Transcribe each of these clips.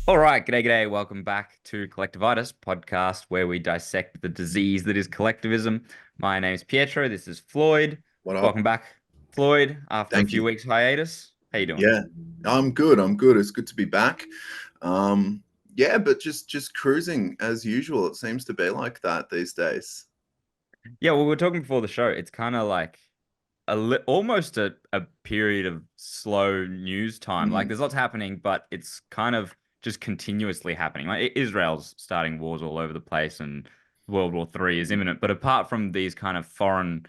All right, g'day, g'day. Welcome back to Collectivitis podcast, where we dissect the disease that is collectivism. My name is Pietro. This is Floyd. What Welcome up? back, Floyd, after a Thank few you. weeks hiatus. How you doing? Yeah, I'm good. I'm good. It's good to be back. Um, yeah, but just cruising as usual. It seems to be like that these days. Yeah, well, we were talking before the show. It's kind of like almost a period of slow news time. Like, Mm, there's lots happening, but it's kind of just continuously happening. Like, Israel's starting wars all over the place, and World War III is imminent. But apart from these kind of foreign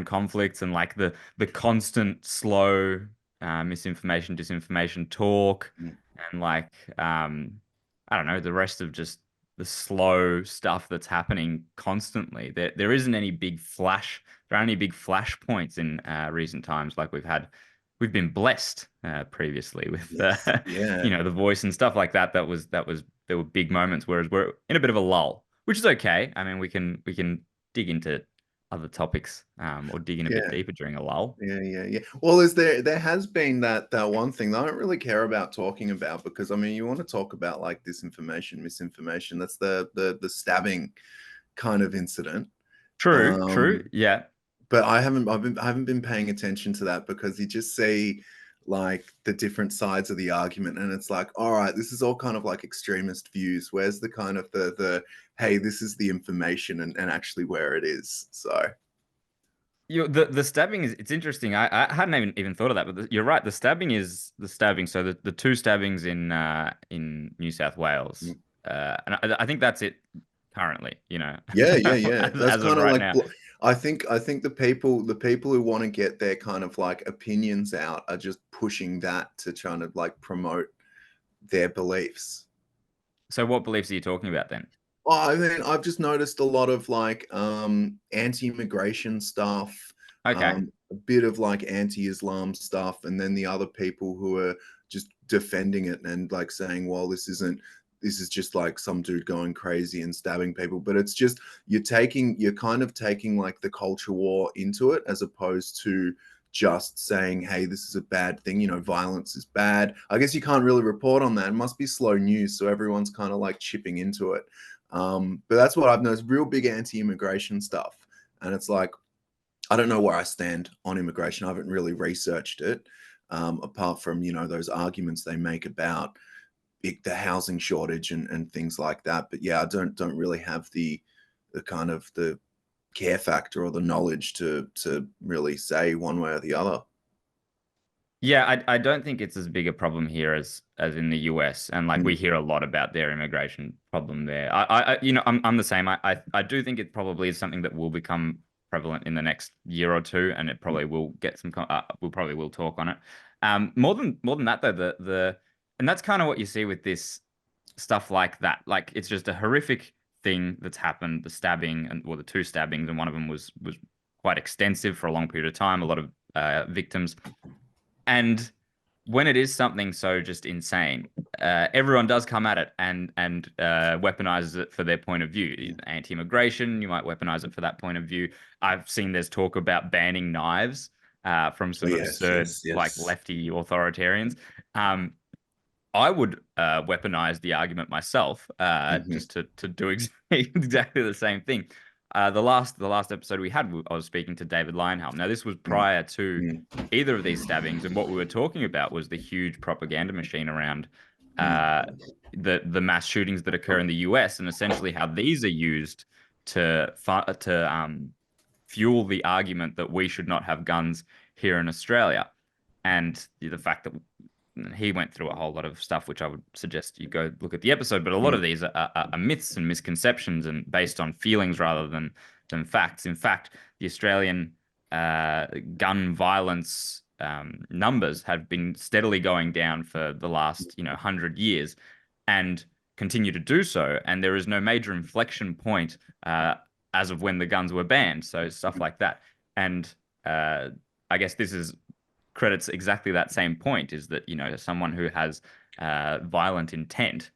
conflicts and like the constant slow misinformation, disinformation talk, mm. and like I don't know, the rest of just the slow stuff that's happening constantly. There isn't any big flash. There aren't any big flash points in recent times like we've been blessed previously with Yes. Yeah. The Voice and stuff like that. That was there were big moments, whereas we're in a bit of a lull, which is okay. I mean, we can dig into other topics or dig in a bit Yeah. deeper during a lull. Yeah. Well, there has been that one thing that I don't really care about talking about because I mean you want to talk about like disinformation, misinformation. That's the stabbing kind of incident. True, true. Um, Yeah. but I haven't been paying attention to that because you just see like the different sides of the argument and it's like, all right, this is all kind of like extremist views. Where's the kind of the hey, this is the information and actually where it is. So The stabbing is it's interesting. I hadn't even thought of that, but you're right. The stabbing is the stabbing. So the two stabbings in New South Wales, mm, and I think that's it currently. yeah. That's As of kind of right like now. I think the people who want to get their kind of like opinions out are just pushing that to trying to like promote their beliefs. So what beliefs are you talking about then? Well, I mean, I've just noticed a lot of like anti-immigration stuff, Okay. a bit of like anti-Islam stuff, and then the other people who are just defending it and like saying, well, this is just like some dude going crazy and stabbing people. But it's just you're kind of taking like the culture war into it as opposed to just saying, hey, this is a bad thing, violence is bad. I guess you can't really report on that. It must be slow news, so everyone's kind of like chipping into it. But that's what I've noticed, real big anti-immigration stuff. And it's like, I don't know where I stand on immigration. I haven't really researched it, apart from, those arguments they make about the housing shortage and things like that. But yeah, I don't really have the kind of the care factor or the knowledge to really say one way or the other. Yeah, I don't think it's as big a problem here as in the US, and like we Mm, hear a lot about their immigration problem there. I'm the same. I do think it probably is something that will become prevalent in the next year or two, and it mm, probably will get some. We'll probably will talk on it. More than that though, and that's kind of what you see with this stuff like that. Like it's just a horrific thing that's happened. The stabbing or the two stabbings, and one of them was quite extensive for a long period of time. A lot of victims. And when it is something so just insane, everyone does come at it and weaponizes it for their point of view. mm. Anti-immigration, you might weaponize it for that point of view. I've seen there's talk about banning knives from Oh, some yes, absurd yes, like yes. lefty authoritarians. Um, I would weaponize the argument myself, Hmm. just to do exactly the same thing. The last episode we had, I was speaking to David Limbrick. Now this was Mm, prior to mm, either of these stabbings, and what we were talking about was the huge propaganda machine around mm. uh, the mass shootings that occur in the US, and essentially how these are used to fuel the argument that we should not have guns here in Australia, and the fact that he went through a whole lot of stuff, which I would suggest you go look at the episode. But a lot of Mm. these are myths and misconceptions and based on feelings rather than facts. In fact, the Australian gun violence numbers have been steadily going down for the last 100 years, and continue to do so. And there is no major inflection point as of when the guns were banned. So stuff like that. And uh, I guess this is credits exactly that same point, is that someone who has violent intent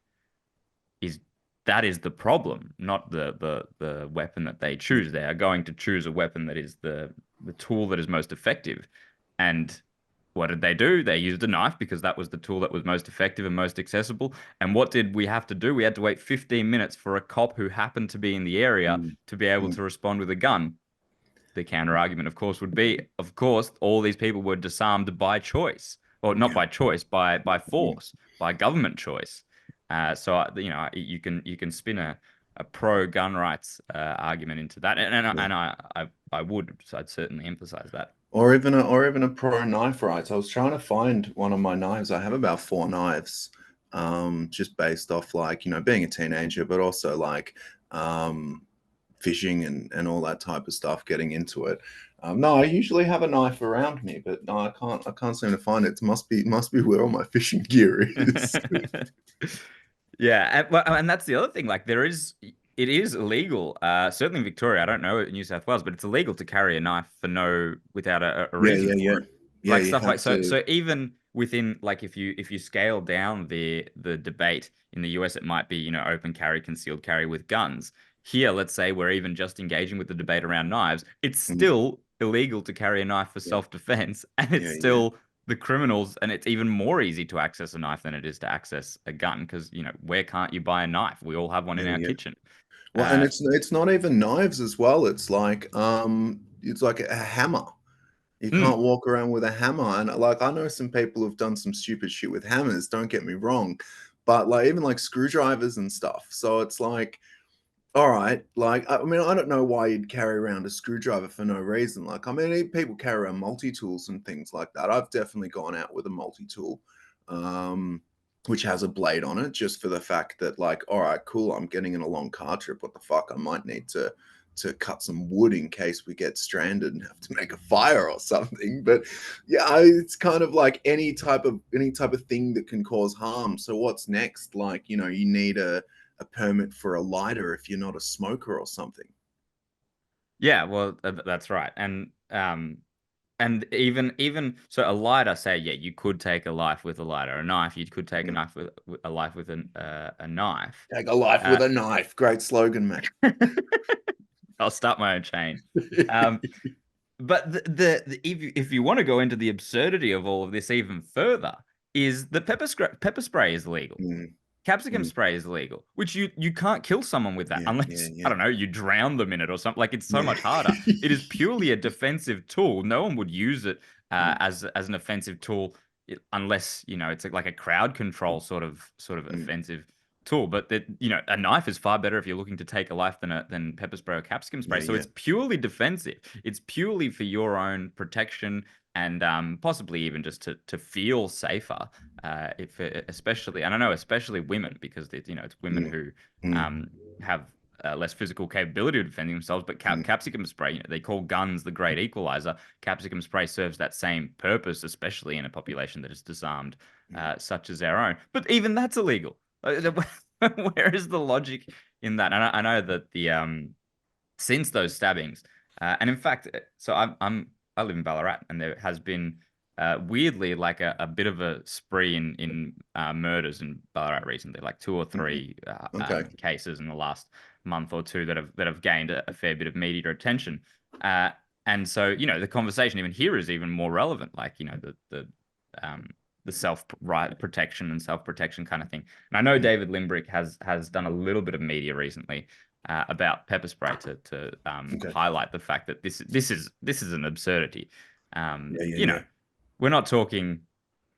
is that is the problem, not the weapon that they Yeah. choose. They are going to choose a weapon that is the tool that is most effective, and what did they do? They used a knife because that was the tool that was most effective and most accessible. And what did we have to do? We had to wait 15 minutes for a cop who happened to be in the area Mm, to be able mm, to respond with a gun. The counter argument, of course, would be, of course, all these people were disarmed by choice, or not yeah. by choice, by Mm, force, by government choice. So you can spin a pro gun rights argument into that, yeah. I would, so I'd certainly emphasize that. Or even a pro knife rights. I was trying to find one of my knives. I have about 4 knives, just based off like, being a teenager, but also like um, fishing and all that type of stuff, getting into it. No, I usually have a knife around me, but no, I can't seem to find it. It must be where all my fishing gear is. Yeah, and that's the other thing. Like it is illegal. Certainly in Victoria. I don't know in New South Wales, but it's illegal to carry a knife without a Yeah, reason yeah, for yeah. it. Yeah, Like you stuff like have to. so even within like if you scale down the debate in the US, it might be open carry, concealed carry with guns. Here, let's say we're even just engaging with the debate around knives. It's Mm, still illegal to carry a knife for yeah, self-defense, and it's yeah, yeah, still the criminals, and it's even more easy to access a knife than it is to access a gun because, where can't you buy a knife? We all have one in yeah, our yeah. kitchen. Well, and Uh, it's not even knives as well. It's like a hammer. You can't mm, walk around with a hammer. And like I know some people have done some stupid shit with hammers, don't get me wrong. But like even like screwdrivers and stuff. So it's like, all right, like I mean, I don't know why you'd carry around a screwdriver for no reason. Like, I mean, people carry around multi-tools and things like that. I've definitely gone out with a multi-tool, um, which has a blade on it, just for the fact that, like, all right, cool, I'm getting in a long car trip. What the fuck? I might need to cut some wood in case we get stranded and have to make a fire or something. But yeah, it's kind of like any type of thing that can cause harm. So what's next? Like, you need a permit for a lighter if you're not a smoker or something. yeah, well, that's right. And even so, a lighter, say, yeah, you could take a life with a lighter. A knife, you could take a Mm. knife with a life with a knife. Take a life Uh, with a knife. Great slogan, mate. I'll start my own chain. Um, But if you want to go into the absurdity of all of this even further, is the pepper spray is illegal. Mm, Capsicum mm. spray is illegal, which you can't kill someone with that Yeah, yeah, unless, I yeah, don't know, you drown them in it or something. Like it's so yeah. much harder. It is purely a defensive tool. No one would use it Mm, as an offensive tool unless, it's like a crowd control sort of mm. offensive tool. But that, a knife is far better if you're looking to take a life than pepper spray or capsicum spray. Yeah, So yeah. it's purely defensive. It's purely for your own protection and possibly even just to feel safer if especially, and I know especially women because it's women Mm, who mm, um, have less physical capability of defending themselves. But mm, capsicum spray, they call guns the great equalizer. Capsicum spray serves that same purpose, especially in a population that is disarmed, mm. such as our own. But even that's illegal. Where is the logic in that? And I know that the since those stabbings, and in fact, so I live in Ballarat, and there has been weirdly like a bit of a spree in murders in Ballarat recently, like two or Mhm. three Okay. cases in the last month or two that have gained a fair bit of media attention. Uh, and so the conversation even here is even more relevant, like um, the self right protection and self protection kind of thing. And I know Mm, David Limbrick has done a little bit of media recently about pepper spray to okay. highlight the fact that this is an absurdity. Um, Yeah, yeah, you know, yeah. we're not talking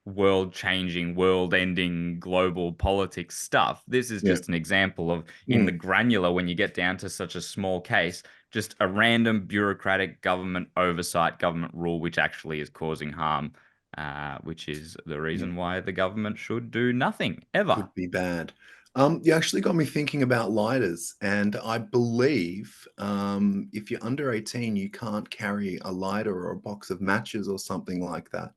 world-changing, world-ending, global politics stuff. This is Yeah. just an example of in the Mm, granular when you get down to such a small case, just a random bureaucratic government oversight, government rule which actually is causing harm. Which is the yeah. reason why the government should do nothing ever. Could be bad. You actually got me thinking about lighters, and I believe if you're under 18, you can't carry a lighter or a box of matches or something like that.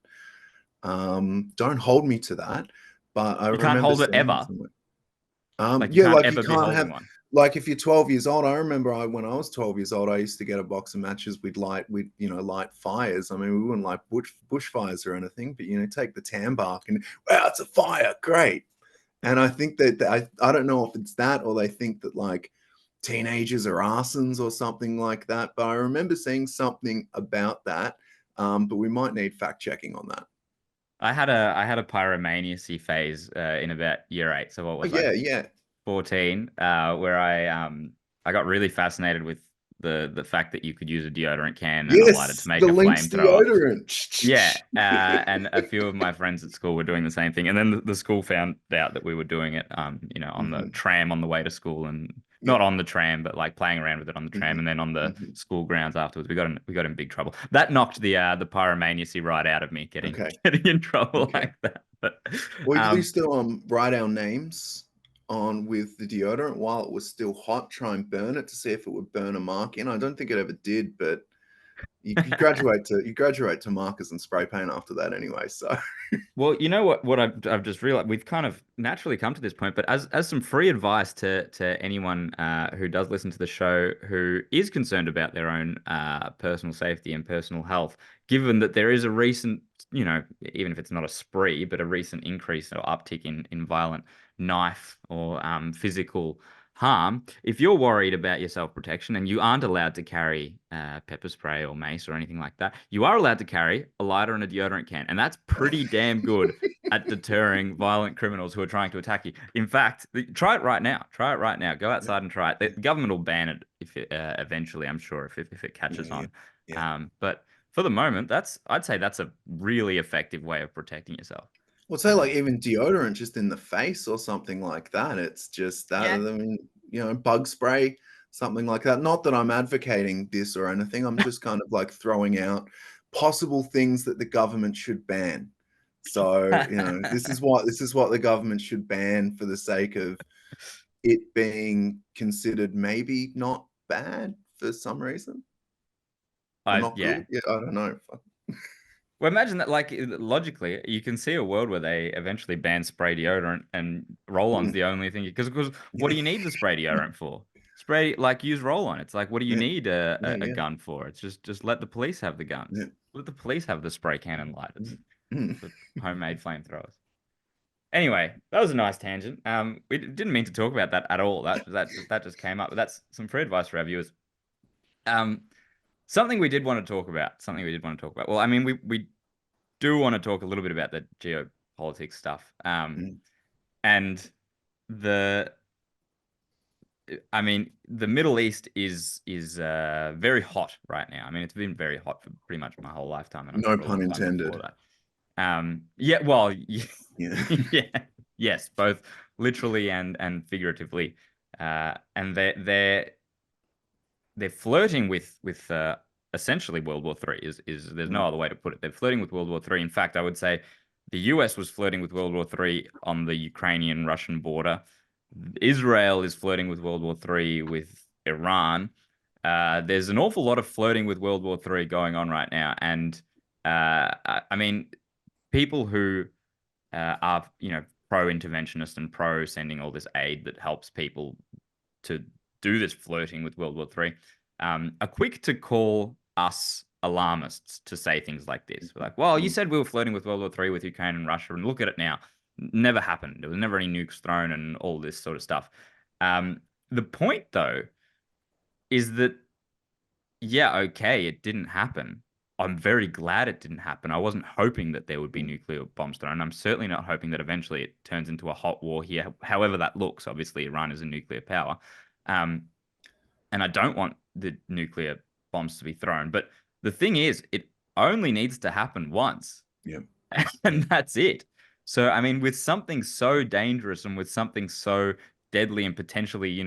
Don't hold me to that, but I You can't remember hold it seeing ever. somewhere. Like you Yeah, can't like you ever be can't holding have, one. like if you're 12 years old. I remember when I was 12 years old, I used to get a box of matches. We'd light fires. I mean, we wouldn't light bushfires or anything, but take the tan bark and wow, it's a fire, great. And I think that I don't know if it's that or they think that like teenagers are arsons or something like that. But I remember seeing something about that. But we might need fact checking on that. I had a pyromaniacy phase in about year 8. So what Oh was I? yeah, yeah. 14, where I got really fascinated with the fact that you could use a deodorant can and a lighter to Yes, make the a Lynx flamethrower. deodorant. Yeah, and a few of my friends at school were doing the same thing, and then the school found out that we were doing it, on the Hmm. tram on the way to school, and not Yep. on the tram, but like playing around with it on the tram, Hmm. and then on the Hmm. school grounds afterwards. We got in big trouble. That knocked the pyromaniacy right out of me, getting Okay. getting in trouble Okay. like that. But We um, used to write our names on with the deodorant while it was still hot, try and burn it to see if it would burn a mark in. I don't think it ever did, but you graduate to markers and spray paint after that anyway. So Well, you know what I've just realized, we've kind of naturally come to this point, but as some free advice to anyone who does listen to the show who is concerned about their own personal safety and personal health, given that there is a recent, even if it's not a spree, but a recent increase or uptick in violent knife or physical harm. If you're worried about your self-protection and you aren't allowed to carry pepper spray or mace or anything like that, you are allowed to carry a lighter and a deodorant can, and that's pretty damn good at deterring violent criminals who are trying to attack you. In fact, try it right now. Try it right now. Go yeah, outside and try it. The government will ban it if it eventually, I'm sure, if it yeah, catches yeah, on. yeah. But for the moment, I'd say that's a really effective way of protecting yourself. Well, say like Um, even deodorant just in the face or something like that. It's just that. I yeah. mean, bug spray, something like that. Not that I'm advocating this or anything. I'm just kind of like throwing out possible things that the government should ban. So, this is what the government should ban for the sake of it being considered maybe not bad for some reason or not Yeah. good. Yeah, I don't know. Well, imagine that, like, logically, you can see a world where they eventually ban spray deodorant and roll-on's Mm, the only thing. Because what yeah, do you need the spray deodorant for? Spray, like, use roll-on. It's like, what do you yeah, need yeah, a yeah, gun for? It's just let the police have the yeah. guns. Let the police have the spray cannon lighters, Mm, mm. the homemade flamethrowers. Anyway, that was a nice tangent. We didn't mean to talk about that at all. That just came up. But that's some free advice for our viewers. Um, something we did want to talk about. Something we did want to talk about. Well, I mean, we do want to talk a little bit about the geopolitics stuff. Mm. And the I mean, the Middle East is very hot right now. I mean, it's been very hot for pretty much my whole lifetime, and I'm No sure a pun long time before intended. that. Yeah, well, Yeah. yeah, yes, both literally and figuratively. And they're flirting with essentially World War Three. Is There's no Mm, other way to put it. They're flirting with World War Three. In fact, I would say the US was flirting with World War Three on the Ukrainian-Russian border. Israel is flirting with World War Three with Iran. There's an awful lot of flirting with World War Three going on right now, and I mean, people who are pro-interventionist and pro sending all this aid that helps people to do this flirting with World War Three, are quick to call us alarmists to say things like this. We're like, well, you mm, said we were flirting with World War Three with Ukraine and Russia, and look at it now. Never happened. There was never any nukes thrown and all this sort of stuff. The point, though, is that, yeah, okay, it didn't happen. I'm very glad it didn't happen. I wasn't hoping that there would be mm, nuclear bombs thrown. I'm certainly not hoping that eventually it turns into a hot war here, however that looks. Obviously, Iran is a nuclear power. Um, and I don't want the nuclear bombs to be thrown. But the thing is, it only needs to happen once, yeah. and that's it. So, I mean, with something so dangerous and with something so deadly and potentially,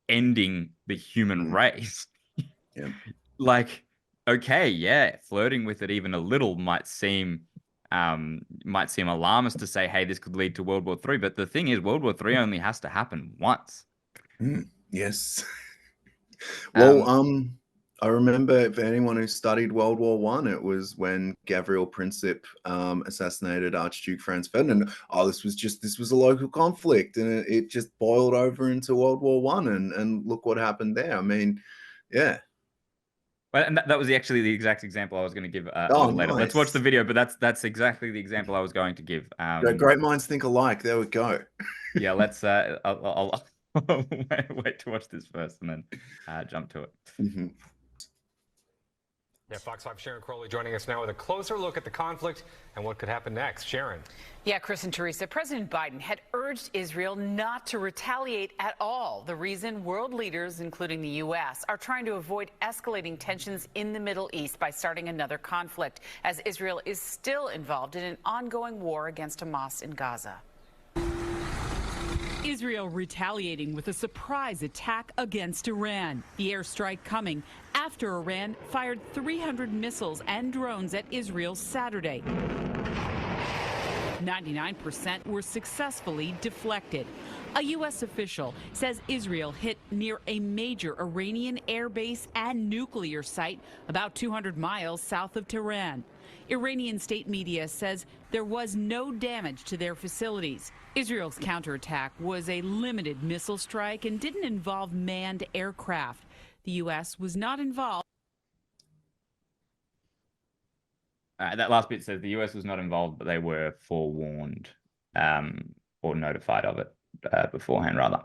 ending the human Mm, race, yeah. like, okay, yeah, flirting with it even a little might seem alarmist to say, hey, this could lead to World War Three. But the thing is, World War Three only has to happen once. Mm, yes. Well, Um, I remember for anyone who studied World War One, it was when Gavril Princip assassinated Archduke Franz Ferdinand. Oh, this was a local conflict, and it just boiled over into World War One, and look what happened there. I mean, yeah. Well, and that was actually the exact example I was going to give a Oh, little later. Let's watch the nice. video, but that's exactly the example I was going to give. Great minds think alike. There we go. Yeah, let's. I'll wait to watch this first and then jump to it. Mhm. Yeah, Fox 5 Sharon Crowley joining us now with a closer look at the conflict and what could happen next. Sharon. Yeah, Chris and Teresa, President Biden had urged Israel not to retaliate at all. The reason world leaders, including the U.S., are trying to avoid escalating tensions in the Middle East by starting another conflict, as Israel is still involved in an ongoing war against Hamas in Gaza. Israel retaliating with a surprise attack against Iran. The airstrike coming after Iran fired 300 missiles and drones at Israel Saturday. 99% were successfully deflected. A U.S. official says Israel hit near a major Iranian airbase and nuclear site about 200 miles south of Tehran. Iranian state media says there was no damage to their facilities. Israel's counterattack was a limited missile strike and didn't involve manned aircraft. The U.S. was not involved. That last bit says the US was not involved, but they were forewarned or notified of it beforehand, rather.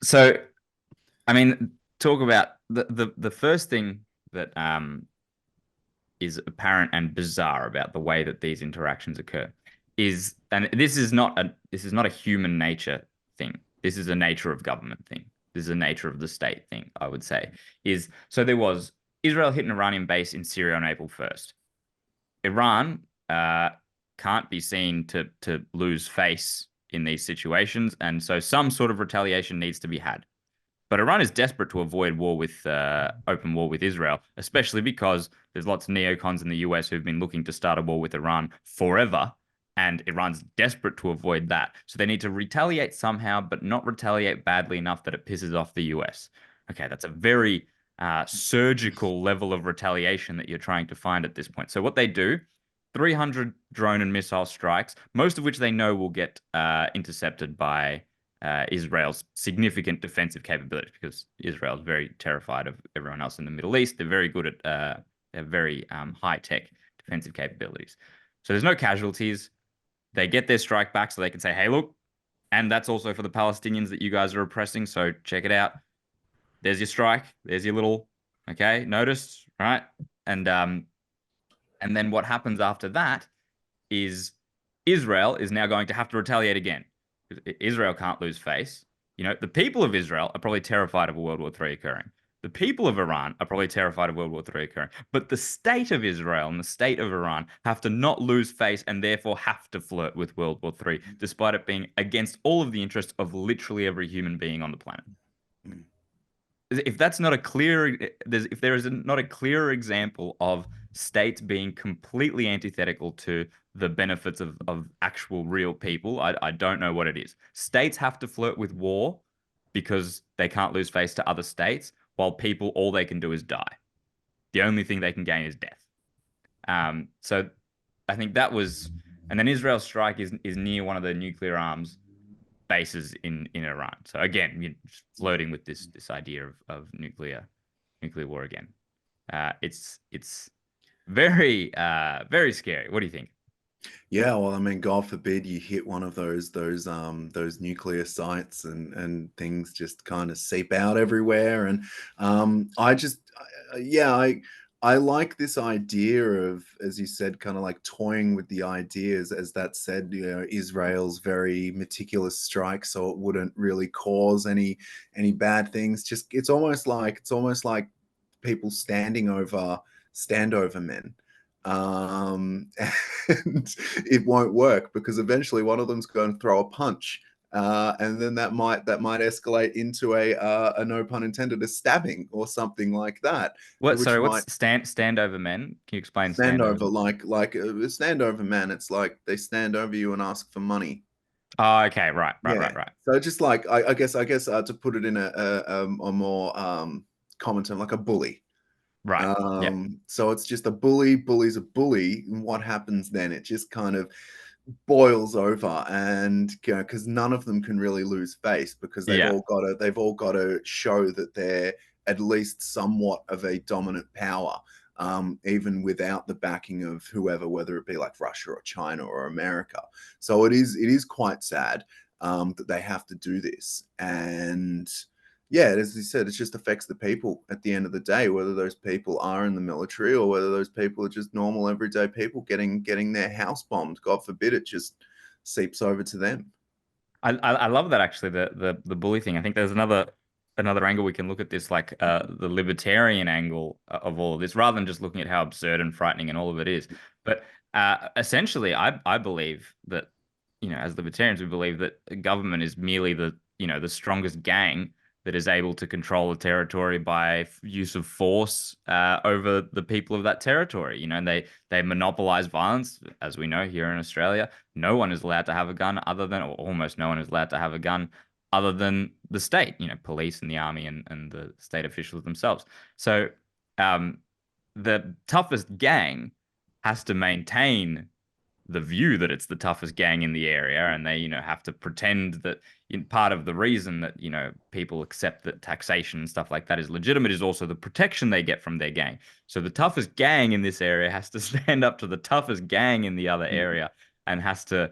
So, I mean, talk about the first thing that is apparent and bizarre about the way that these interactions occur is, and this is not a human nature thing. This is a nature of government thing. This is a nature of the state thing, I would say. So there was Israel hit an Iranian base in Syria on April 1st. Iran can't be seen to lose face in these situations, and so some sort of retaliation needs to be had. But Iran is desperate to avoid open war with Israel, especially because there's lots of neocons in the US who've been looking to start a war with Iran forever, and Iran's desperate to avoid that. So they need to retaliate somehow, but not retaliate badly enough that it pisses off the US. Okay, that's a very surgical level of retaliation that you're trying to find at this point. So what they do, 300 drone and missile strikes, most of which they know will get intercepted by Israel's significant defensive capabilities, because Israel is very terrified of everyone else in the Middle East. They're very good at they're very high-tech defensive capabilities. So there's no casualties. They get their strike back so they can say, hey, look, and that's also for the Palestinians that you guys are oppressing, so check it out. There's your strike. There's your little, okay, notice, right? And then what happens after that is Israel is now going to have to retaliate again. Israel can't lose face. You know, the people of Israel are probably terrified of a World War III occurring. The people of Iran are probably terrified of World War III occurring. But the state of Israel and the state of Iran have to not lose face and therefore have to flirt with World War III, despite it being against all of the interests of literally every human being on the planet. If that's not a clear, if there is not a clearer example of states being completely antithetical to the benefits of actual real people, I don't know what it is. States have to flirt with war because they can't lose face to other states, while people, all they can do is die. The only thing they can gain is death. So I think that was, and then Israel's strike is near one of the nuclear arms bases in Iran. So again, you're just flirting with this idea of nuclear war again. It's very very scary. What do you think? Yeah, well, I mean, God forbid you hit one of those nuclear sites and things just kind of seep out everywhere. And I like this idea of, as you said, kind of like toying with the ideas. As that said, you know, Israel's very meticulous strike, so it wouldn't really cause any bad things. Just it's almost like people standover men. And it won't work because eventually one of them's going to throw a punch, and then that might escalate into a no pun intended, a stabbing or something like that. What? Sorry, what's standover men? Can you explain standover? Like a standover man. It's like they stand over you and ask for money. Oh, okay, right. So just like I guess to put it in a more common term, like a bully. Right. So it's just a bully's a bully, and what happens then? It just kind of boils over, and because none of them can really lose face, because they've all got to show that they're at least somewhat of a dominant power, even without the backing of whoever, whether it be like Russia or China or America. So it is quite sad that they have to do this, and yeah, as you said, it just affects the people at the end of the day, whether those people are in the military or whether those people are just normal everyday people getting their house bombed. God forbid it just seeps over to them. I love that actually, the bully thing. I think there's another angle we can look at this, like the libertarian angle of all of this, rather than just looking at how absurd and frightening and all of it is. But essentially, I believe that, as libertarians, we believe that government is merely the strongest gang that is able to control a territory by use of force over the people of that territory. And they monopolize violence, as we know here in Australia. No one is allowed to have a gun or almost no one is allowed to have a gun other than the state, police and the army and the state officials themselves. So the toughest gang has to maintain the view that it's the toughest gang in the area, and they, have to pretend that part of the reason that, people accept that taxation and stuff like that is legitimate is also the protection they get from their gang. So the toughest gang in this area has to stand up to the toughest gang in the other area and has to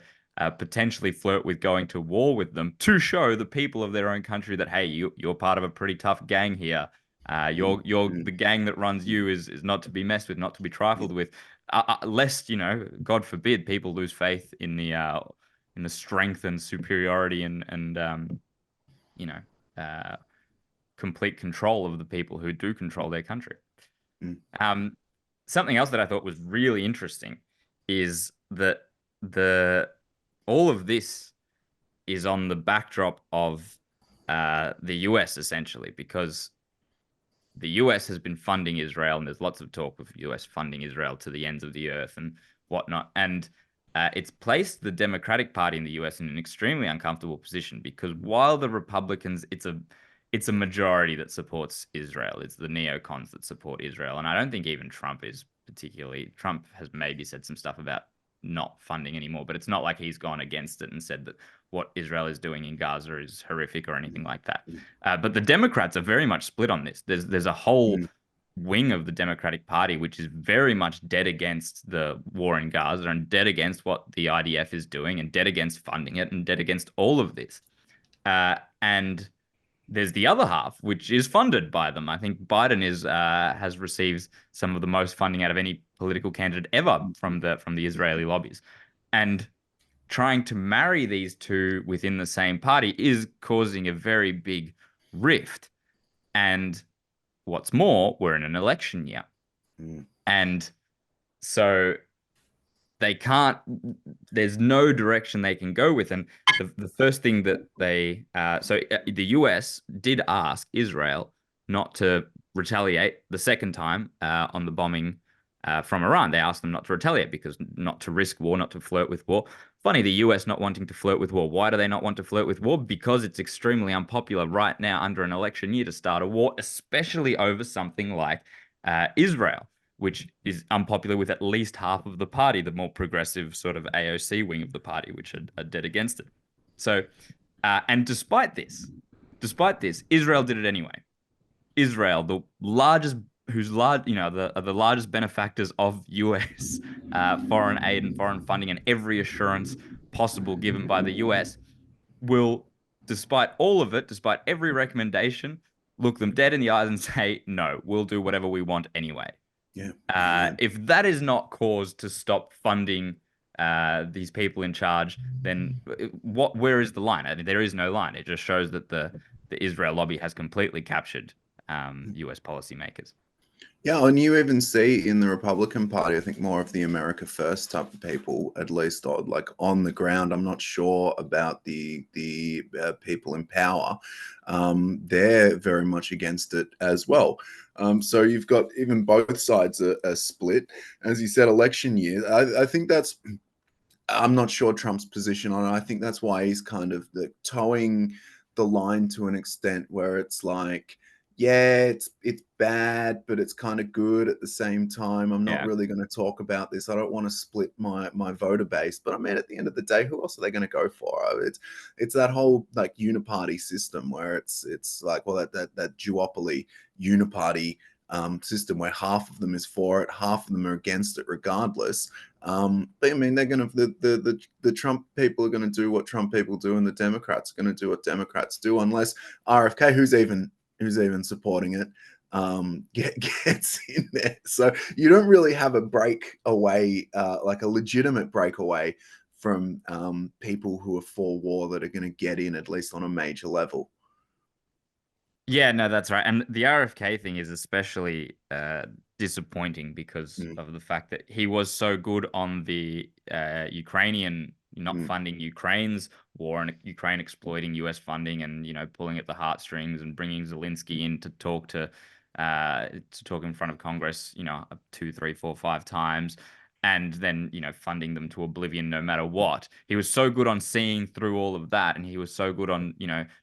potentially flirt with going to war with them to show the people of their own country that, hey, you're part of a pretty tough gang here. You're the gang that runs you is not to be messed with, not to be trifled with. Lest, God forbid, people lose faith in the strength and superiority and complete control of the people who do control their country. Something else that I thought was really interesting is that all of this is on the backdrop of the US, essentially, because the US has been funding Israel, and there's lots of talk of US funding Israel to the ends of the earth and whatnot. And it's placed the Democratic Party in the US in an extremely uncomfortable position, because while the Republicans, it's a majority that supports Israel. It's the neocons that support Israel. And I don't think even Trump has maybe said some stuff about not funding anymore, but it's not like he's gone against it and said that what Israel is doing in Gaza is horrific or anything like that. But the Democrats are very much split on this. There's a whole wing of the Democratic Party which is very much dead against the war in Gaza and dead against what the IDF is doing and dead against funding it and dead against all of this. And there's the other half, which is funded by them. I think Biden has received some of the most funding out of any political candidate ever from the Israeli lobbies. And trying to marry these two within the same party is causing a very big rift. And what's more, we're in an election year. And so there's no direction they can go with. And the first thing that the US did ask Israel not to retaliate the second time on the bombing from Iran. They asked them not to retaliate because not to risk war, not to flirt with war. Funny, the US not wanting to flirt with war. Why do they not want to flirt with war? Because it's extremely unpopular right now under an election year to start a war, especially over something like Israel, which is unpopular with at least half of the party, the more progressive sort of AOC wing of the party, which are dead against it. So, and despite this, Israel did it anyway. Israel, the largest the largest benefactors of US foreign aid and foreign funding and every assurance possible given by the US, will, despite all of it, despite every recommendation, look them dead in the eyes and say, no, we'll do whatever we want anyway. If that is not cause to stop funding these people in charge, then where is the line? I mean, there is no line. It just shows that the Israel lobby has completely captured US policymakers. Yeah, and you even see in the Republican Party, I think more of the America First type of people, at least like on the ground. I'm not sure about the people in power. They're very much against it as well. So you've got even both sides are split. As you said, election year. I think I'm not sure Trump's position on it. I think that's why he's kind of towing the line to an extent where it's like, yeah, it's bad, but it's kind of good at the same time. I'm not really going to talk about this. I don't want to split my voter base. But I mean, at the end of the day, who else are they going to go for? It's that whole like uniparty system where it's like, well, that duopoly uniparty system where half of them is for it, half of them are against it regardless. But I mean, they're going to, the Trump people are going to do what Trump people do, and the Democrats are going to do what Democrats do, unless RFK, who's even supporting it, gets in there. So you don't really have a breakaway, like a legitimate breakaway from people who are for war that are going to get in, at least on a major level. Yeah, no, that's right. And the RFK thing is especially disappointing because of the fact that he was so good on the Ukrainian, not funding Ukraine's war and Ukraine exploiting US funding and, pulling at the heartstrings and bringing Zelensky in to talk in front of Congress, 2, 3, 4, 5 times. And then, funding them to oblivion no matter what. He was so good on seeing through all of that. And he was so good on,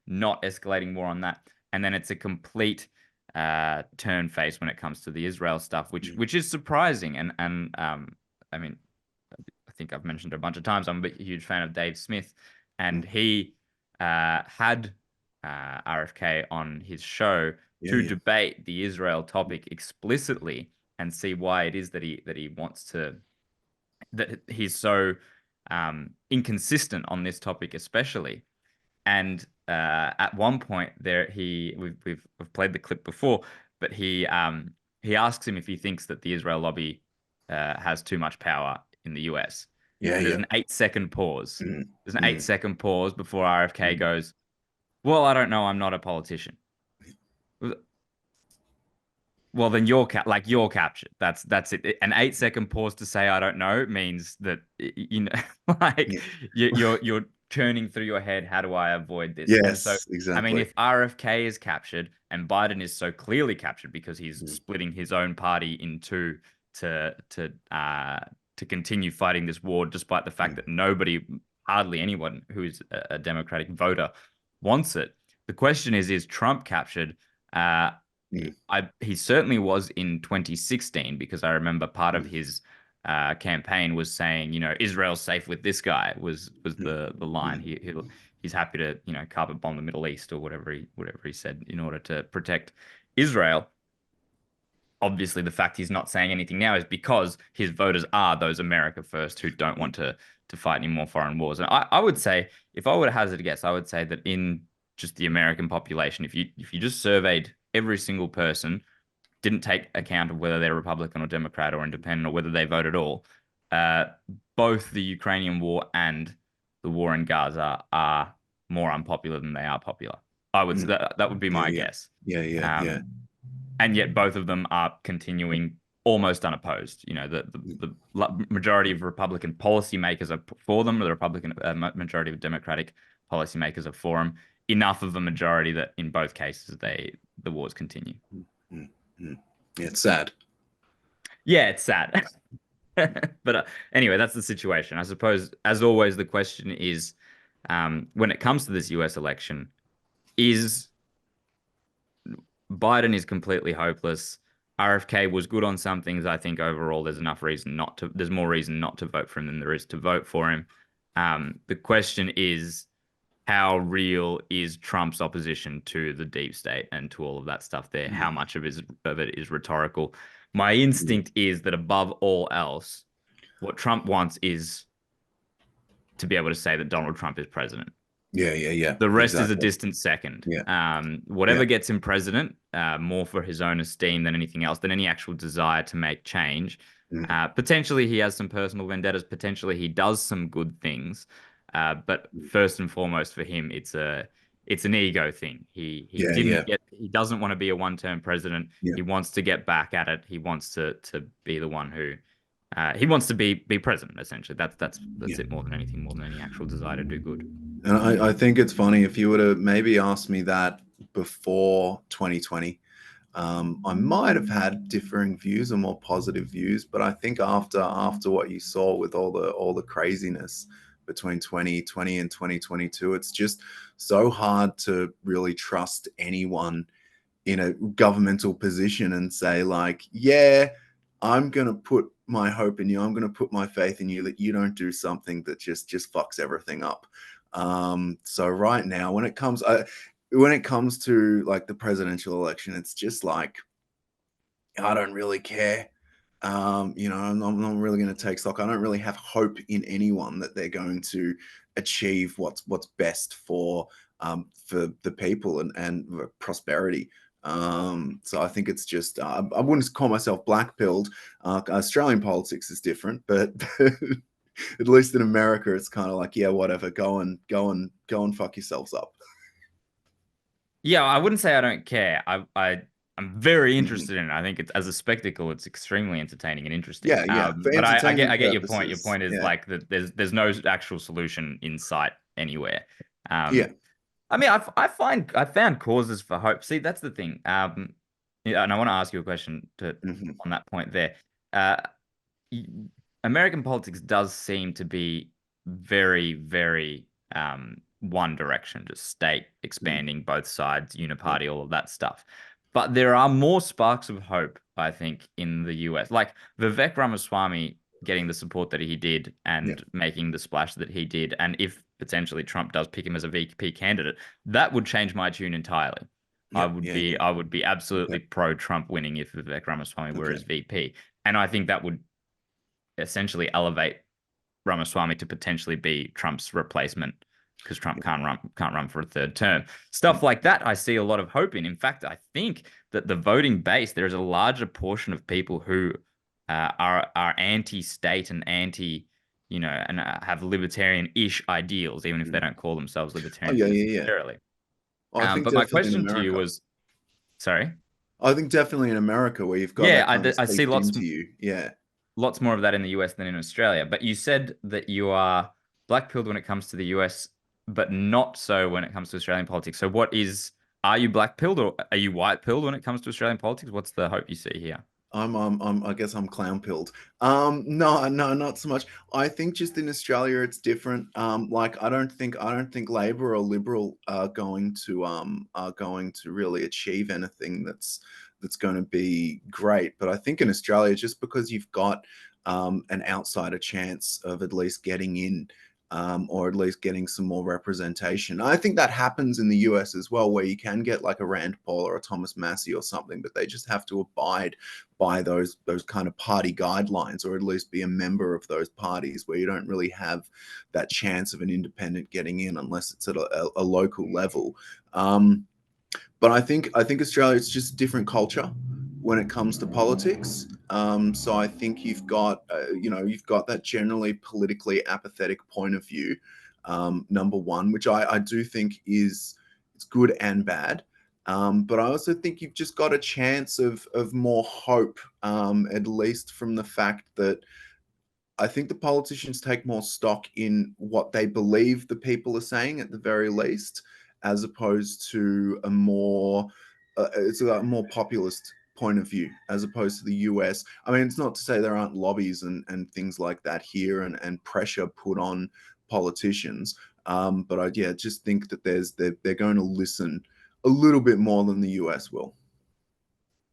not escalating more on that. And then it's a complete turn face when it comes to the Israel stuff, which is surprising. And I mean, I think I've mentioned it a bunch of times. I'm a huge fan of Dave Smith, and he had RFK on his show to debate the Israel topic explicitly and see why it is that he wants to, that he's so inconsistent on this topic, especially. And at one point there, we've played the clip before, but he asks him if he thinks that the Israel lobby has too much power in the US. And there's an 8-second pause. There's an 8-second pause before RFK goes, "Well, I don't know. I'm not a politician." Well, then you're captured. That's it. An 8-second pause to say "I don't know" means that you're churning through your head, how do I avoid this? Yes, and so, exactly. I mean, if RFK is captured and Biden is so clearly captured because he's splitting his own party in two to continue fighting this war, despite the fact that hardly anyone who is a Democratic voter wants it. The question is Trump captured? He certainly was in 2016, because I remember part of his campaign was saying, Israel's safe with this guy was the line. He's happy to carpet bomb the Middle East or whatever he said in order to protect Israel. Obviously, the fact he's not saying anything now is because his voters are those America first who don't want to fight any more foreign wars. And I would say, if I were to hazard a guess, I would say that in just the American population, if you just surveyed every single person, didn't take account of whether they're Republican or Democrat or independent or whether they vote at all, both the Ukrainian war and the war in Gaza are more unpopular than they are popular. I would that would be my guess. Yeah. And yet both of them are continuing almost unopposed. The majority of Republican policymakers are for them. The Republican majority of Democratic policymakers are for them. Enough of a majority that in both cases the wars continue. Yeah, it's sad. Yeah, it's sad. But anyway, that's the situation. I suppose, as always, the question is, when it comes to this US election, Biden is completely hopeless. RFK was good on some things. I think overall there's more reason not to vote for him than there is to vote for him. The question is, how real is Trump's opposition to the deep state and to all of that stuff there? How much of it is rhetorical? My instinct is that above all else, what Trump wants is to be able to say that Donald Trump is president. Yeah. The rest is a distant second. Yeah. Whatever gets him president, more for his own esteem than anything else, than any actual desire to make change. Potentially he has some personal vendettas. Potentially he does some good things. But first and foremost for him, it's an ego thing. He doesn't want to be a one-term president. He wants to get back at it. He wants to be the one who he wants to be president, essentially. That's it, more than anything, more than any actual desire to do good. And I think it's funny, if you were to maybe ask me that before 2020, I might have had differing views or more positive views, but I think after what you saw with all the craziness between 2020 and 2022, it's just so hard to really trust anyone in a governmental position and say, like, yeah, I'm going to put my hope in you. I'm going to put my faith in you that you don't do something that just fucks everything up. So right now, when it comes to like the presidential election, it's just like, I don't really care. You know, I'm not really going to take stock. I don't really have hope in anyone that they're going to achieve what's best for the people and prosperity. So I think it's just I wouldn't call myself black pilled. Australian politics is different, but at least in America, it's kind of like, yeah, whatever, go and fuck yourselves up. Yeah, I wouldn't say I don't care. I'm very Mhm. interested in it. I think it's as a spectacle, it's extremely entertaining and interesting. Yeah, yeah, for But entertainment I get your point. Your purposes. point is Yeah, like that there's no actual solution in sight anywhere. yeah. I mean, I found causes for hope. See, that's the thing. Yeah, and I want to ask you a question to Mhm. on that point there. Uh, y- American politics does seem to be very, very one direction, just state Mm. expanding both sides, Yeah, uniparty, all of that stuff. But there are more sparks of hope, I think, in the US. Like Vivek Ramaswamy getting the support that he did yeah, and making the splash that he did. And if potentially Trump does pick him as a VP candidate, that would change my tune entirely. yeah, yeah, yeah. I would be Okay, absolutely pro Trump winning if Vivek Ramaswamy were okay. his VP. And I think that would essentially elevate Ramaswamy to potentially be Trump's replacement because Trump can't run for a third term. Stuff Mm. like that, I see a lot of hope in. In fact, I think that the voting base, there is a larger portion of people who are anti-state and anti, you know, and have libertarian-ish ideals, even if they Mm. don't call themselves Oh, libertarians yeah, yeah, yeah. necessarily. Well, I think But my definitely in question to you America. was, sorry, I think definitely in America where you've got yeah, that kind of I see seeped into you. Yeah. lots more of that in the US than in Australia. But you said that you are black pilled when it comes to the US, but not so when it comes to Australian politics. So are you black pilled or are you white pilled when it comes to Australian politics? What's the hope you see here? I guess I'm clown pilled. No, no, not so much. I think just in Australia it's different. Like I don't think Labor or Liberal are going to really achieve anything that's going to be great. But I think in Australia, just because you've got an outsider chance of at least getting in, or at least getting some more representation. I think that happens in the US as well, where you can get like a Rand Paul or a Thomas Massey or something, but they just have to abide by those kind of party guidelines, or at least be a member of those parties, where you don't really have that chance of an independent getting in unless it's at a local level. But I think Australia is just a different culture when it comes to politics. So I think you've got you've got that generally politically apathetic point of view. Number one, which I do think is it's good and bad. But I also think you've just got a chance of more hope, at least from the fact that I think the politicians take more stock in what they believe the people are saying at the very least, as opposed to a more it's a more populist point of view as opposed to the US. I mean, it's not to say there aren't lobbies and things like that here and pressure put on politicians. But I yeah, just think that they're going to listen a little bit more than the US will.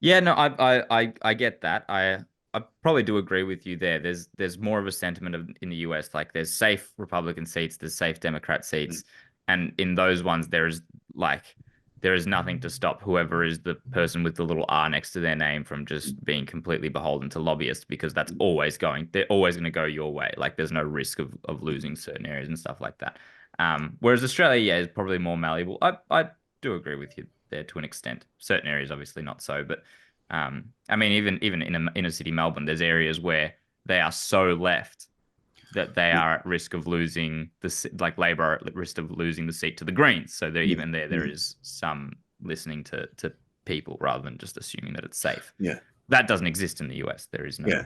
Yeah, no, I get that. I probably do agree with you there. There's more of a sentiment in the US, like there's safe Republican seats, there's safe Democrat Mm. seats, and in those ones there is nothing to stop whoever is the person with the little R next to their name from just being completely beholden to lobbyists because they're always going to go your way. Like there's no risk of losing certain areas and stuff like that. Whereas Australia, yeah, is probably more malleable. I do agree with you there to an extent. Certain areas, obviously not so, but I mean, even in a inner city Melbourne, there's areas where they are so left that they Yeah, are at risk of losing like Labor are at risk of losing the seat to the Greens. So there, yeah, even there yeah, is some listening to people rather than just assuming that it's safe. yeah, That doesn't exist in the US. There is no yeah.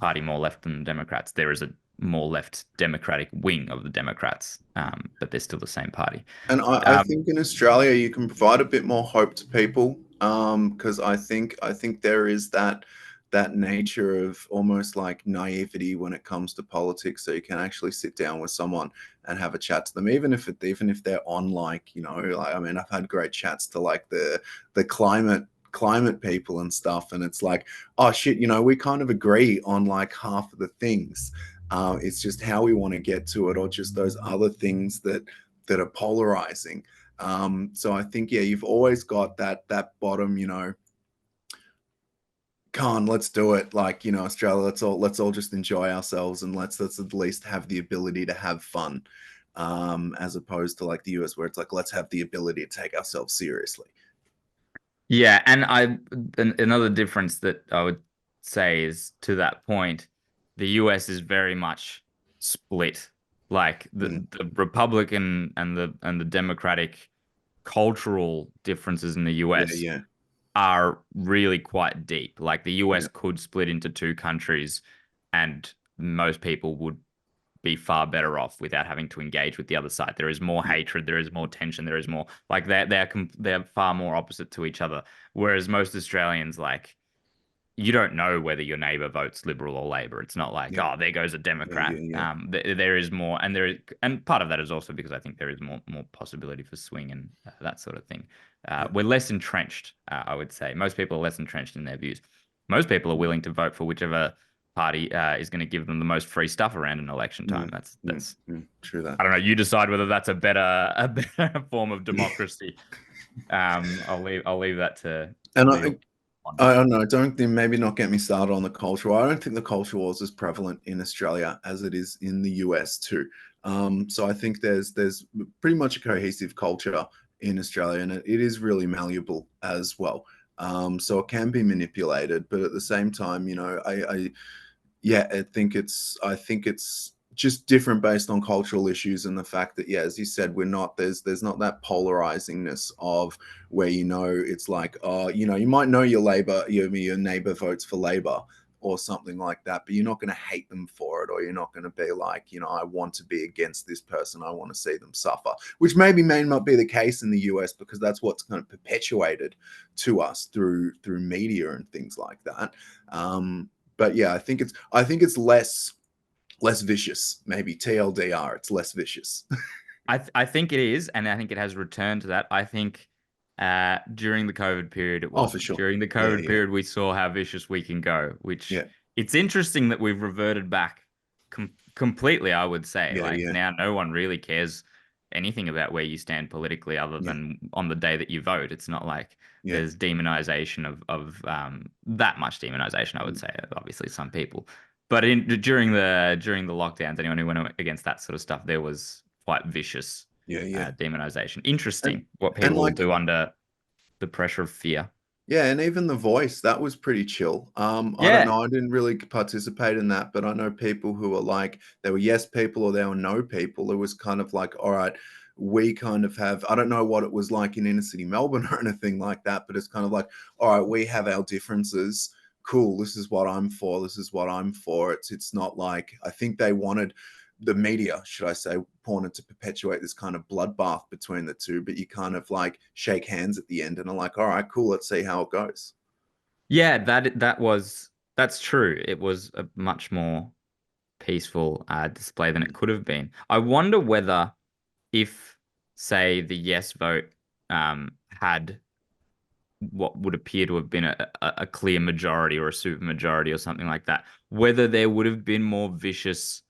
party more left than the Democrats. There is a more left Democratic wing of the Democrats, but they're still the same party. And I Um, think in Australia you can provide a bit more hope to people, because I think there is that nature of almost like naivety when it comes to politics. So you can actually sit down with someone and have a chat to them, even if they're on like like I mean I've had great chats to like the climate people and stuff, and it's like, oh shit, we kind of agree on like half of the things. It's just how we want to get to it, or just those other things that are polarizing. So I think yeah, you've always got that bottom, let's do it. Like, Australia, let's all just enjoy ourselves, and let's at least have the ability to have fun, as opposed to like the US, where it's like, let's have the ability to take ourselves seriously. Yeah, and another difference that I would say is, to that point, the US is very much split. Like the Republican and the Democratic cultural differences in the Yeah, US yeah, are really quite deep. Like the US yeah, could split into two countries, and most people would be far better off without having to engage with the other side. There is more hatred, there is more tension, there is more like they're far more opposite to each other. Whereas most Australians, like, you don't know whether your neighbor votes Liberal or Labor. It's not like, yeah, oh, there goes a yeah, Democrat. yeah, There is more, and part of that is also because I think there is more possibility for swing and that sort of thing. yeah, We're less entrenched, I would say. Most people are less entrenched in their views. Most people are willing to vote for whichever party is going to give them the most free stuff around an election time. That's true that. I don't know. You decide whether that's a better form of democracy. I'll leave that to And the I don't know. Don't think, maybe not get me started on the culture war. I don't think the culture war is as prevalent in Australia as it is in the US too. So I think there's pretty much a cohesive culture in Australia, and it is really malleable as well. So it can be manipulated, but at the same time, yeah, I think it's just different based on cultural issues, and the fact that, yeah, as you said, there's not that polarizingness of where, it's like, oh, you might know your neighbor votes for Labor or something like that, but you're not going to hate them for it, or you're not going to be like, I want to be against this person, I want to see them suffer, which may not be the case in the US, because that's what's kind of perpetuated to us through media and things like that. But yeah, I think it's less vicious. Maybe TLDR, it's less vicious. I think it is, and I think it has returned to that. I think during the COVID period, it Oh, was. for sure. During the Yeah, COVID yeah, period, we saw how vicious we can go, which yeah, it's interesting that we've reverted back completely, I would say. yeah, Like, yeah, now no one really cares anything about where you stand politically other yeah, than on the day that you vote. It's not like yeah, there's demonization of that much demonization, I would mm, say. Obviously, some people. But during the lockdowns, anyone who went against that sort of stuff, there was quite vicious yeah, yeah. demonization. And Interesting what and people will like, do under the pressure of fear. yeah, and even The Voice, that was pretty chill. I don't Yeah, know, I didn't really participate in that, but I know people who were like, they were yes people or they were no people. It was kind of like, all right, we kind of have, I don't know what it was like in inner city Melbourne or anything like that, but it's kind of like, all right, we have our differences. Cool, this is what I'm for. This is what I'm for. It's not like, I think they wanted, the media, should I say, wanted to perpetuate this kind of bloodbath between the two, but you kind of like shake hands at the end and are like, all right, cool, let's see how it goes. yeah, that's true. It was a much more peaceful display than it could have been. I wonder whether, if, say, the yes vote had what would appear to have been a clear majority or a super majority or something like that, whether there would have been more vicious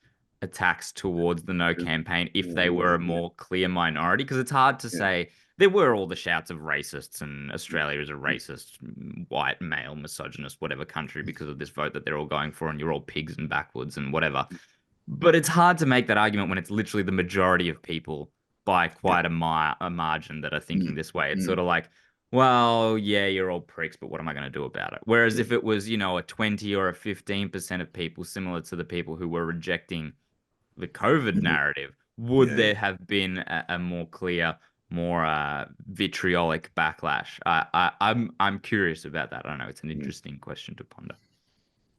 attacks towards the no campaign if Yeah, they yeah, were a yeah, more clear minority. Because it's hard to yeah, say. There were all the shouts of racists, and Australia is a racist, white, male, misogynist, whatever country because of this vote that they're all going for, and you're all pigs and backwards and whatever. But it's hard to make that argument when it's literally the majority of people by yeah. quite a margin that are thinking Mm, this way. It's mm, sort of like, well, yeah, you're all pricks, but what am I going to do about it? Whereas yeah, if it was, a 20 or a 15% of people, similar to the people who were rejecting the COVID mhm, narrative, would yeah, yeah, there have been a more clear, more vitriolic backlash? I'm curious about that. I don't know. It's an yeah, interesting question to ponder.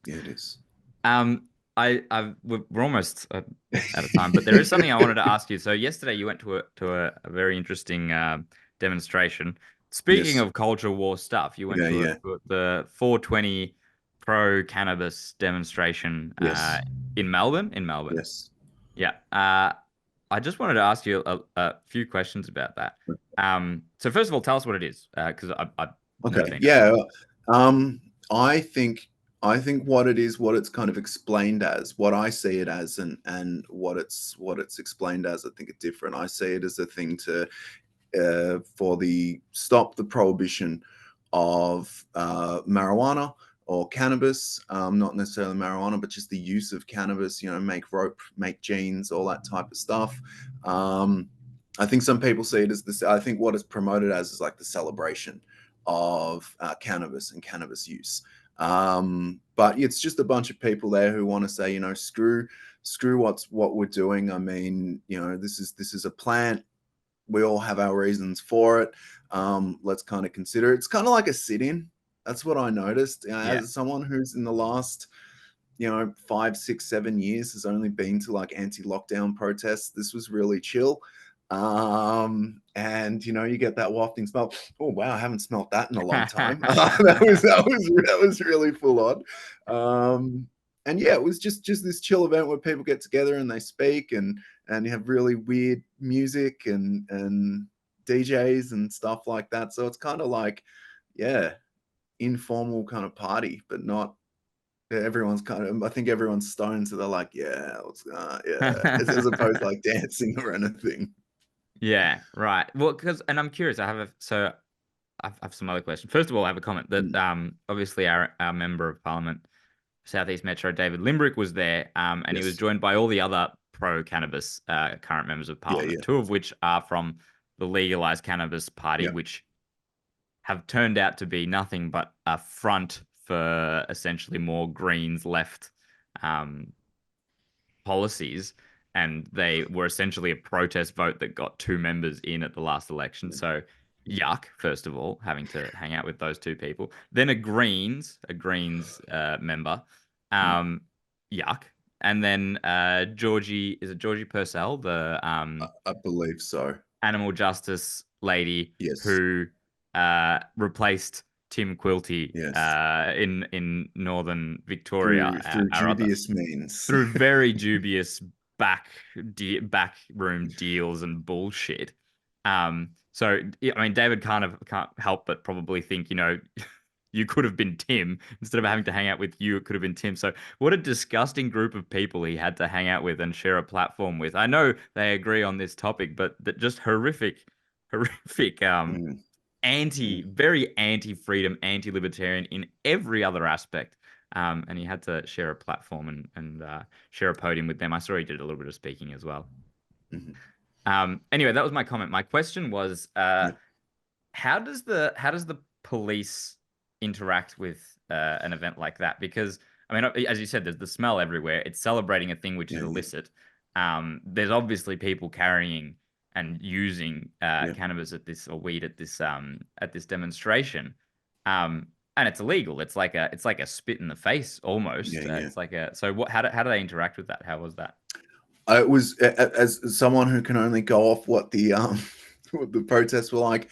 yeah, it is. Um, we're almost out of time, but there is something I wanted to ask you. So yesterday you went to a very interesting demonstration. Speaking Yes. of culture war stuff, you went Yeah, yeah. to the 420 pro cannabis demonstration Yes. in Melbourne. In Melbourne, Yes. yeah. I just wanted to ask you a few questions about that. So first of all, tell us what it is, because I've never Okay. been to it. Yeah. Um, I think what it is, what it's kind of explained as, what I see it as, and what it's explained as, I think it's different. I see it as a thing to for the stop the prohibition of marijuana, or cannabis, not necessarily marijuana, but just the use of cannabis, you know, make rope, make jeans, all that type of stuff. I think some people see it as this, I think what it's promoted as is like the celebration of cannabis and cannabis use. But it's just a bunch of people there who want to say, you know, screw what we're doing. I mean, you know, this is a plant. We all have our reasons for it. Let's kind of consider it. It's kind of like a sit-in. That's what I noticed. As someone who's in the last, you know, 5, 6, 7 years has only been to like anti-lockdown protests. This was really chill. And you know, you get that wafting smell. Oh wow, I haven't smelt that in a long time. that was really full on. And yeah, it was just this chill event where people get together and they speak and you have really weird music and DJs and stuff like that. So it's kind of like, yeah, informal kind of party, but not everyone's kind of, I think everyone's stoned, so they're like, yeah, as opposed to like dancing or anything. Yeah, right. Well, and I'm curious. I have some other questions. First of all, I have a comment that obviously our member of Parliament, Southeast Metro, David Limbrick, was there, and he was joined by all the other pro-cannabis current members of Parliament, two of which are from the legalized Cannabis Party, which have turned out to be nothing but a front for essentially more Greens left policies. And they were essentially a protest vote that got 2 members in at the last election. So yuck, first of all, having to hang out with those 2 people. Then a Greens member, yuck. And then Georgie Purcell, the I believe so, animal justice lady, who replaced Tim Quilty in northern Victoria through dubious means, through very dubious backroom deals and bullshit. So I mean, David can't help but probably think, you know, you could have been Tim instead of having to hang out with you. It could have been Tim. So what a disgusting group of people he had to hang out with and share a platform with. I know they agree on this topic, but that just horrific, very anti-freedom, anti-libertarian in every other aspect. And he had to share a platform and share a podium with them. I saw he did a little bit of speaking as well. Anyway, that was my comment. My question was, how does the police interact with an event like that? Because I mean, as you said, there's the smell everywhere. It's celebrating a thing which is illicit. There's obviously people carrying and using cannabis at this, or weed at this demonstration, and it's illegal. It's like a spit in the face almost. It's like so. How do they interact with that? How was that? It was, as someone who can only go off what the what the protests were like.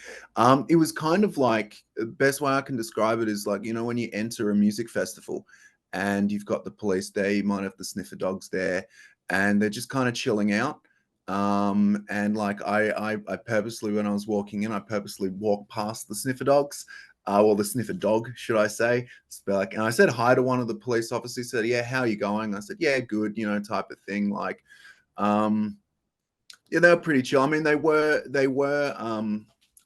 It was kind of like, the best way I can describe it is like, you know, when you enter a music festival and you've got the police there, you might have the sniffer dogs there, and they're just kind of chilling out. And like I purposely, when I was walking in, I purposely walked past the sniffer dogs. Well, the sniffer dog, should I say? Like, and I said hi to one of the police officers. He said, "Yeah, how are you going?" I said, "Yeah, good," you know, type of thing. Like, yeah, they were pretty chill. I mean, they were.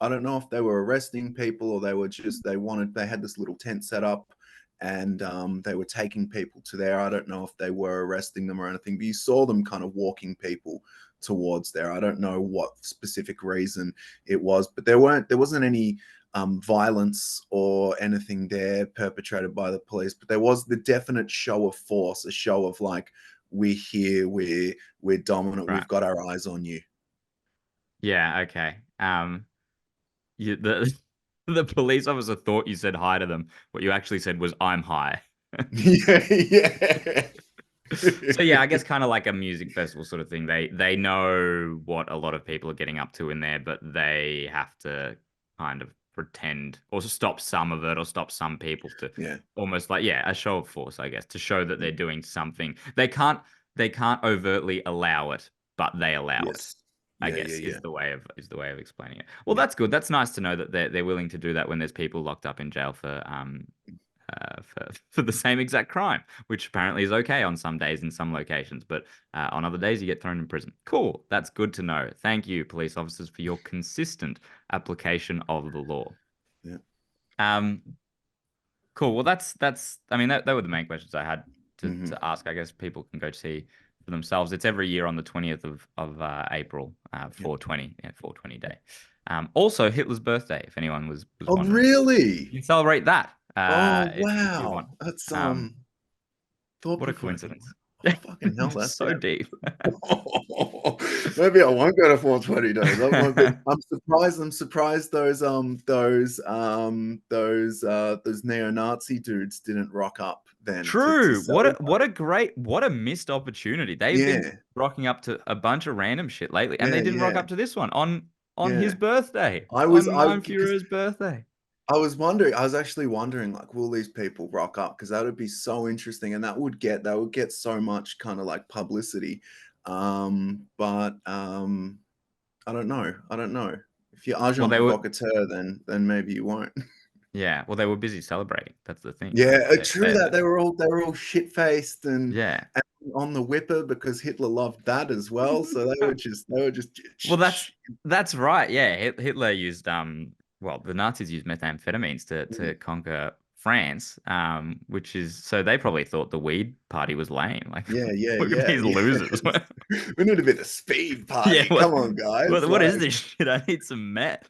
I don't know if they were arresting people or they were just, they had this little tent set up and they were taking people to there. I don't know if they were arresting them or anything, but you saw them kind of walking people towards there. I don't know what specific reason it was, but there wasn't any violence or anything there perpetrated by the police, but there was the definite show of force, a show of like, we're here, we're dominant, we've got our eyes on you. Yeah, okay. The police officer thought you said hi to them. What you actually said was, "I'm high." yeah. So yeah, I guess kind of like a music festival sort of thing. They know what a lot of people are getting up to in there, but they have to kind of pretend or to stop some of it, or stop some people to almost like a show of force, I guess, to show that they're doing something. They can't overtly allow it, but they allow it. I guess is the way of explaining it. Well, that's good. That's nice to know that they're willing to do that when there's people locked up in jail for the same exact crime, which apparently is okay on some days in some locations, but on other days you get thrown in prison. Cool. That's good to know. Thank you, police officers, for your consistent application of the law. Yeah. Cool. Well, that's. I mean, that were the main questions I had Mm-hmm. to ask. I guess people can go see for themselves. It's every year on the 20th of April, 420, 420 day. Also Hitler's birthday, if anyone was Oh, wondering. really? You can celebrate that. Oh, if you wow. want. That's What a coincidence. Oh, fucking hell, that's so deep. Maybe I won't go to 420 days. I'm surprised those neo-Nazi dudes didn't rock up then. True. What a missed opportunity. They've been Yeah. rocking up to a bunch of random shit lately, and they Yeah, didn't rock yeah. up to this one on Yeah. his birthday. I was on Führer's birthday. I was actually wondering, like, will these people rock up? Because that would be so interesting, and that would get so much kind of like publicity. But I don't know. If you're agent provocateur, then maybe you won't. Yeah, well, they were busy celebrating. That's the thing. Yeah, true that they were all shit faced and yeah, on the whipper because Hitler loved that as well. So they were just well, that's right. Yeah, Hitler used well, the Nazis used methamphetamines to conquer France, which is so they probably thought the weed party was lame. Like, look at these losers. We need a bit of speed party. Yeah, come on, guys. What is this shit? I need some meth.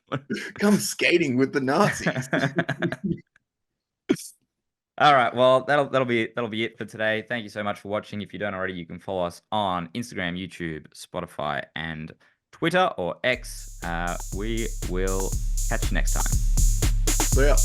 Come skating with the Nazis. All right, well, that'll be it for today. Thank you so much for watching. If you don't already, you can follow us on Instagram, YouTube, Spotify, and Twitter or X. We will catch you next time. See ya.